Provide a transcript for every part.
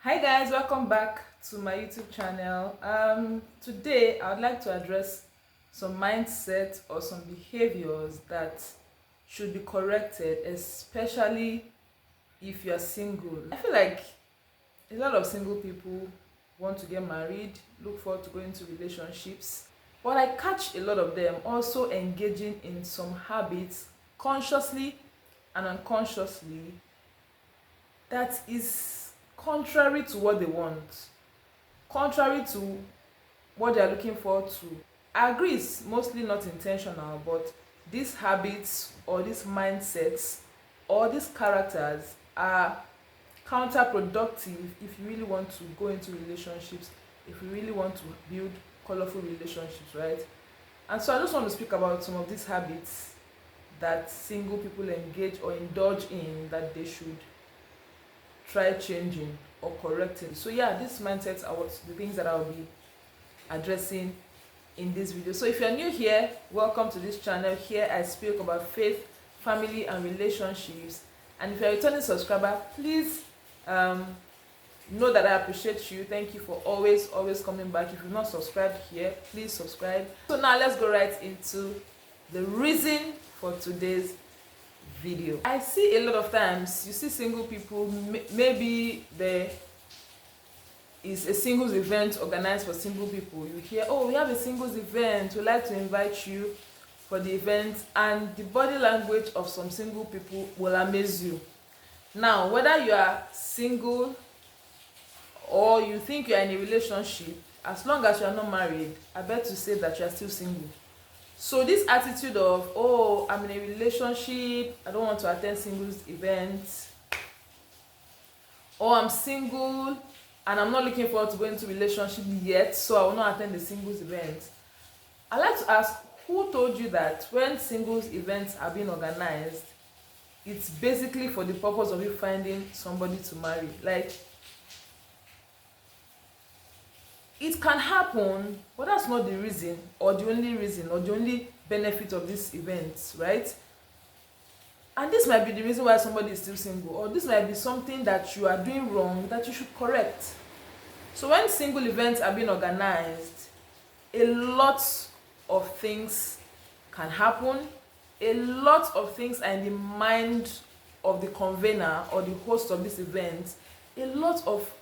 Hi guys, welcome back to my YouTube channel. Today I would like to address some mindset or some behaviors that should be corrected, especially if you are single. I feel like a lot of single people want to get married, look forward to going into relationships, but I catch a lot of them also engaging in some habits consciously and unconsciously that is contrary to what they want, contrary to what they are looking forward to. I agree it's mostly not intentional, but these habits or these mindsets or these characters are counterproductive if you really want to go into relationships, if you really want to build colorful relationships, right? And so I just want to speak about some of these habits that single people engage or indulge in that they should try changing or correcting. So yeah, these mindsets are what the things that I'll be addressing in this video. So if you're new here, welcome to this channel. Here I speak about faith, family and relationships. And if you're a returning subscriber, please know that I appreciate you. Thank you for always coming back. If you've not subscribed here, please subscribe. So now let's go right into the reason for today's video. I see a lot of times you see single people, maybe there is a singles event organized for single people. You hear, oh, we have a singles event, we'd like to invite you for the event, and the body language of some single people will amaze you. Now, whether you are single or you think you are in a relationship, as long as you are not married, I bet to say that you are still single. So this attitude of, oh, I'm in a relationship, I don't want to attend singles events, or I'm single and I'm not looking forward to going into relationship yet, so I will not attend the singles event. I like to ask, who told you that when singles events are being organized, it's basically for the purpose of you finding somebody to marry? Like, it can happen, but that's not the reason or the only reason or the only benefit of these events, right? And this might be the reason why somebody is still single, or this might be something that you are doing wrong that you should correct. So when single events are being organized, a lot of things can happen. A lot of things are in the mind of the convener or the host of this event. A lot of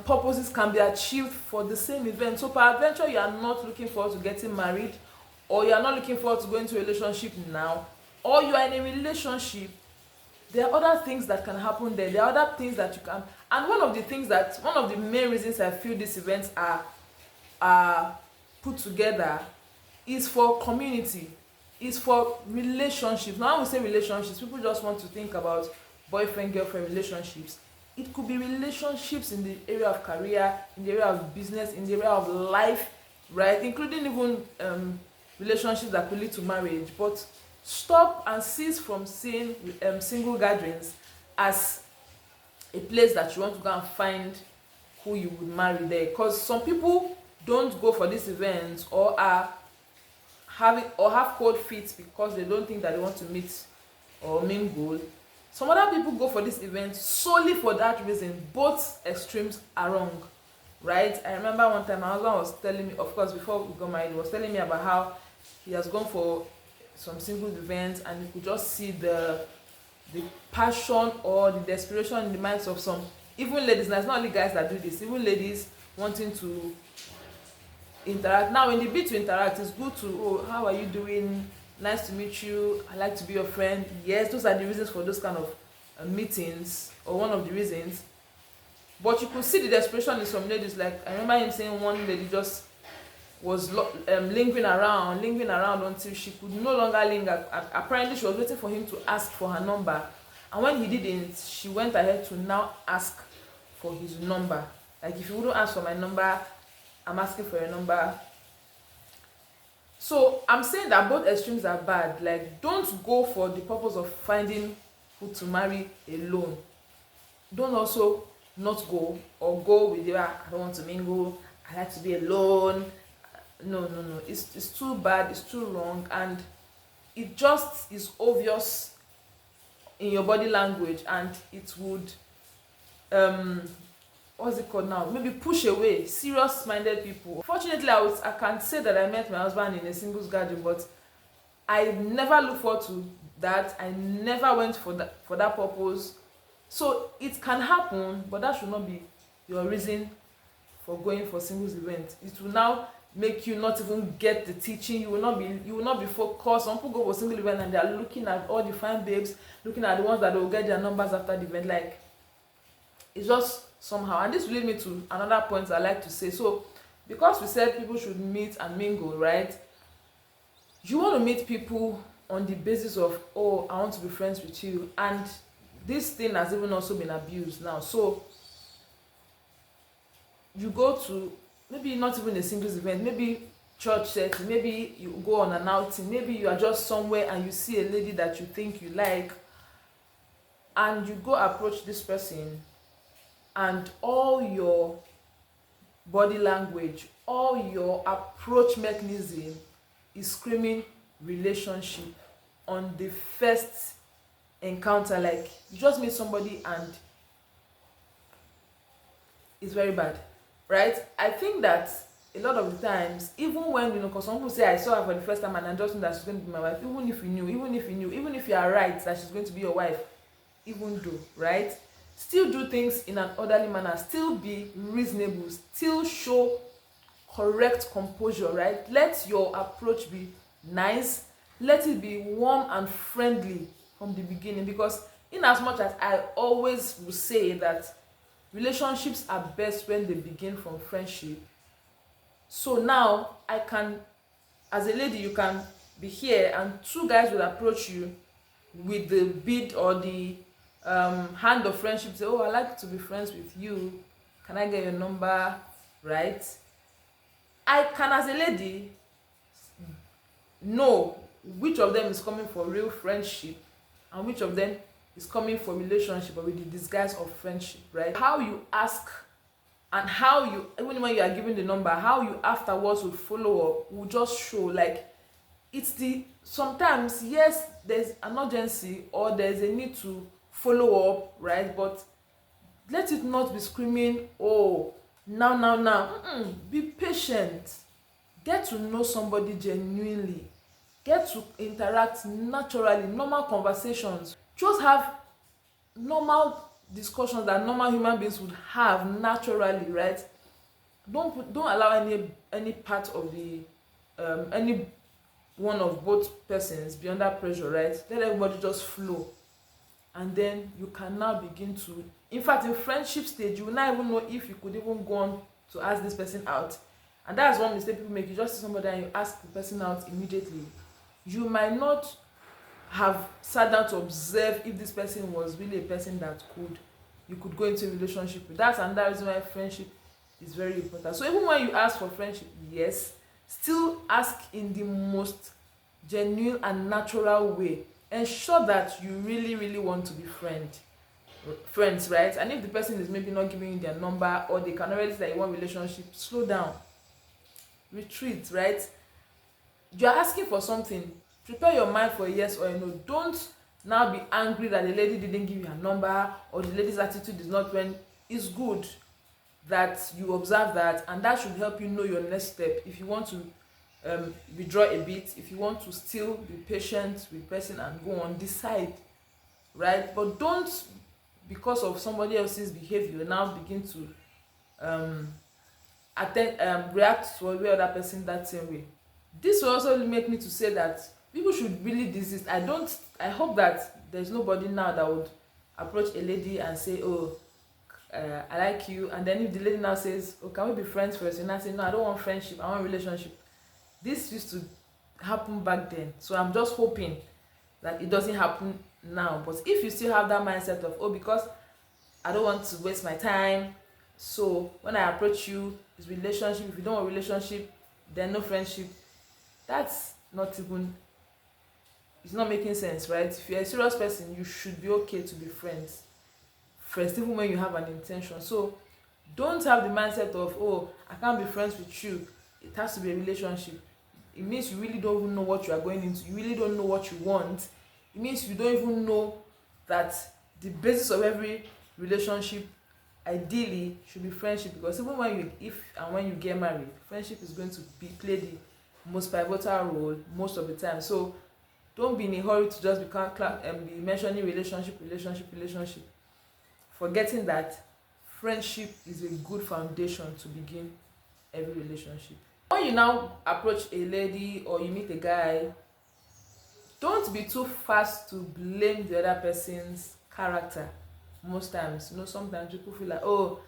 purposes can be achieved for the same event. So peradventure you are not looking forward to getting married, or you are not looking forward to going into a relationship now, or you are in a relationship, there are other things that can happen there. There are other things that you can, and one of the main reasons I feel these events are put together is for community, is for relationships. Now when we say relationships, people just want to think about boyfriend girlfriend relationships. It could be relationships in the area of career, in the area of business, in the area of life, right? Including even relationships that could lead to marriage. But stop and cease from seeing single gatherings as a place that you want to go and find who you would marry there. Because some people don't go for these events or have cold feet because they don't think that they want to meet or mingle. Some other people go for this event solely for that reason. Both extremes are wrong, right? I remember one time my husband was telling me, of course before we got married, he was telling me about how he has gone for some singles events and you could just see the passion or the desperation in the minds of some, even ladies. Now it's not only guys that do this, even ladies wanting to interact. Now in the bid to interact, it's good to, oh, how are you doing, nice to meet you, I like to be your friend. Yes, those are the reasons for those kind of meetings, or one of the reasons. But you could see the desperation in some ladies. Like I remember him saying one lady just was lingering around until she could no longer linger. Apparently she was waiting for him to ask for her number, and when he didn't, she went ahead to now ask for his number. Like, if you wouldn't ask for my number, I'm asking for your number. So I'm saying that both extremes are bad. Like, don't go for the purpose of finding who to marry alone. Don't also not go, or go with I don't want to mingle, I like to be alone. No, it's too bad, it's too wrong, and it just is obvious in your body language, and it would what's it called now, maybe push away serious minded people. Fortunately, I can't say that I met my husband in a singles gathering, but I never look forward to that. I never went for that purpose. So it can happen, but that should not be your reason for going for singles event. It will now make you not even get the teaching. You will not be focused. Some people go for single event and they are looking at all the fine babes, looking at the ones that will get their numbers after the event. Like, it's just somehow. And this will lead me to another point I like to say. So because we said people should meet and mingle, right? You want to meet people on the basis of, oh, I want to be friends with you, and this thing has even also been abused now. So you go to maybe not even a singles event, maybe church setting, maybe you go on an outing, maybe you are just somewhere and you see a lady that you think you like, and you go approach this person, and all your body language, all your approach mechanism is screaming relationship on the first encounter. Like, you just meet somebody and it's very bad, right? I think that a lot of the times, even when, because some people say, I saw her for the first time and I just knew that she's going to be my wife, even if you are right that she's going to be your wife, even though, right, still do things in an orderly manner, still be reasonable, still show correct composure, right? Let your approach be nice, let it be warm and friendly from the beginning, because in as much as I always will say that relationships are best when they begin from friendship, so now I can, as a lady, you can be here and two guys will approach you with the bid or the hand of friendship, say, oh, I like to be friends with you, can I get your number, right? I can, as a lady, know which of them is coming for real friendship and which of them is coming for relationship, but with the disguise of friendship, right? How you ask and how you, even when you are giving the number, how you afterwards will follow up will just show. Like, it's the, sometimes, yes, there's an urgency or there's a need to follow up, right? But let it not be screaming, oh, now. Be patient. Get to know somebody genuinely. Get to interact naturally, normal conversations. Just have normal discussions that normal human beings would have naturally, right? Don't allow any part of the any one of both persons be under pressure, right? Let everybody just flow, and then you can now begin to, in fact, in friendship stage, you will not even know if you could even go on to ask this person out. And that's one mistake people make. You just see somebody and you ask the person out immediately. You might not have sat down to observe if this person was really a person that you could go into a relationship with. That's another reason why friendship is very important. So even when you ask for friendship, yes, still ask in the most genuine and natural way. Ensure that you really want to be friends, right? And if the person is maybe not giving you their number, or they can already say that you want relationship, slow down, retreat, right? You're asking for something, prepare your mind for a yes or a no. Don't now be angry that the lady didn't give you a number, or the lady's attitude is not when. It's good that you observe that, and that should help you know your next step. If you want to withdraw a bit, if you want to still be patient with person and go on, decide, right? But don't, because of somebody else's behavior, now begin to react to every other person that same way. This will also make me to say that people should really desist. I hope that there's nobody now that would approach a lady and say, oh, I like you, and then if the lady now says, oh, can we be friends first, you now say, no, I don't want friendship, I want relationship. This used to happen back then, so I'm just hoping that it doesn't happen now. But if you still have that mindset of, oh, because I don't want to waste my time, so when I approach you, it's relationship. If you don't want relationship, then no friendship. That's not even, it's not making sense, right? If you're a serious person, you should be okay to be friends first, even when you have an intention. So don't have the mindset of, oh, I can't be friends with you, it has to be a relationship. It means you really don't even know what you are going into. You really don't know what you want. It means you don't even know that the basis of every relationship ideally should be friendship, because even when you if and when you get married, friendship is going to play the most pivotal role most of the time. So don't be in a hurry to just be mentioning relationship, forgetting that friendship is a good foundation to begin every relationship. When you now approach a lady or you meet a guy, don't be too fast to blame the other person's character. Most times, sometimes people feel like, oh,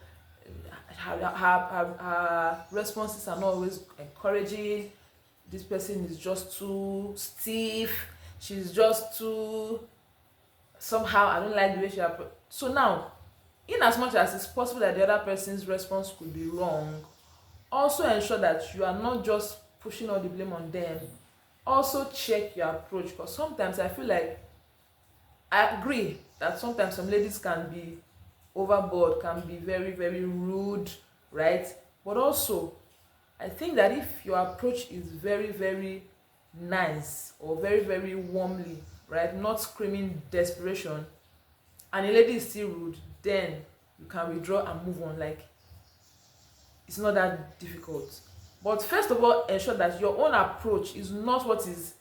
her responses are not always encouraging, this person is just too stiff, she's just too somehow, I don't like the way she approach. So now, in as much as it's possible that the other person's response could be wrong, also ensure that you are not just pushing all the blame on them. Also check your approach, because sometimes I feel like, I agree that sometimes some ladies can be overboard, can be very, very rude, right? But also, I think that if your approach is very, very nice or very, very warmly, right, not screaming desperation, and a lady is still rude, then you can withdraw and move on. Like, it's not that difficult. But first of all, ensure that your own approach is not what is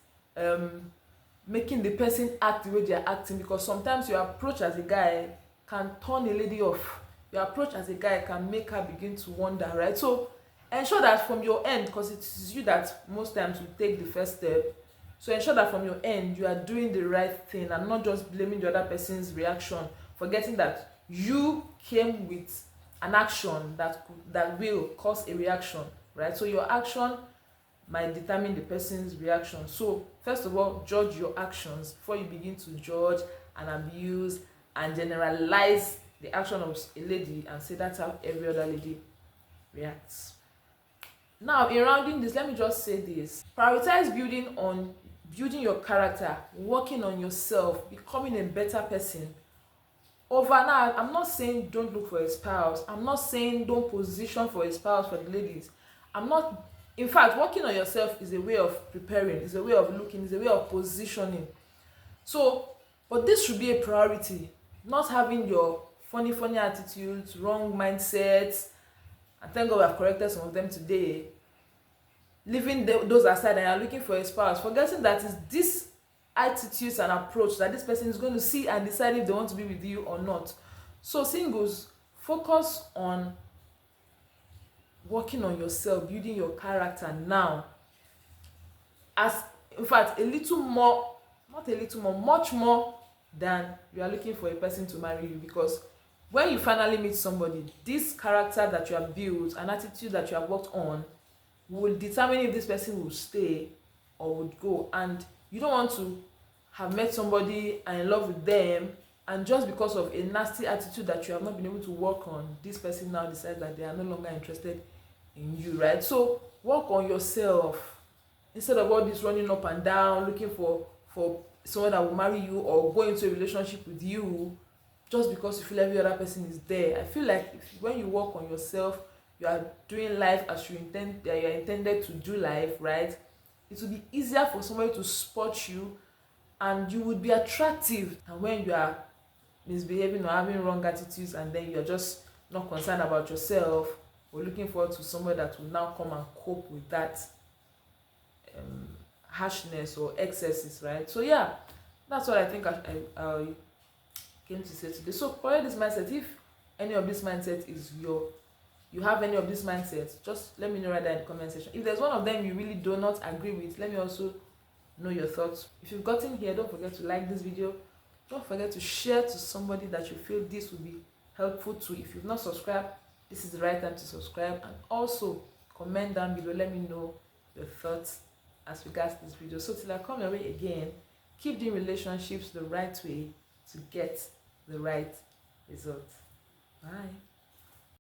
making the person act the way they are acting, because sometimes your approach as a guy can turn a lady off. Your approach as a guy can make her begin to wonder, right? So ensure that from your end, because it is you that most times will take the first step, so ensure that from your end you are doing the right thing and not just blaming the other person's reaction, forgetting that you came with an action that will cause a reaction, right? So your action might determine the person's reaction. So first of all, judge your actions before you begin to judge and abuse and generalize the action of a lady and say that's how every other lady reacts. Now, in rounding this, let me just say this: prioritize building your character, working on yourself, becoming a better person over. Now, I'm not saying don't look for a spouse, I'm not saying don't position for a spouse. For the ladies, in fact, working on yourself is a way of preparing, is a way of looking, is a way of positioning. So, but this should be a priority, not having your funny attitudes, wrong mindsets, and thank God we have corrected some of them today, leaving those aside, and you're looking for a spouse, forgetting that it's this attitudes and approach that this person is going to see and decide if they want to be with you or not. So singles, focus on working on yourself, building your character now, as in fact a little more, not a little more, much more than you are looking for a person to marry you. Because when you finally meet somebody, this character that you have built, an attitude that you have worked on, will determine if this person will stay or would go. And you don't want to have met somebody and in love with them, and just because of a nasty attitude that you have not been able to work on, this person now decides that they are no longer interested in you, right? So work on yourself instead of all this running up and down looking for someone that will marry you or go into a relationship with you just because you feel every other person is there. I feel like when you work on yourself, you are doing life as you are intended to do life, right? It will be easier for somebody to spot you, and you would be attractive. And when you are misbehaving or having wrong attitudes, and then you're just not concerned about yourself, or looking forward to somebody that will now come and cope with that harshness or excesses, right? So yeah, that's what I think I came to say today. So for this mindset, if any of this mindset is you have any of these mindsets, just let me know right there in the comment section. If there's one of them you really do not agree with, let me also know your thoughts. If you've gotten here, don't forget to like this video. Don't forget to share to somebody that you feel this would be helpful to. If you've not subscribed, this is the right time to subscribe. And also comment down below, let me know your thoughts as regards this video. So till I come your way again, keep doing relationships the right way to get the right result. Bye.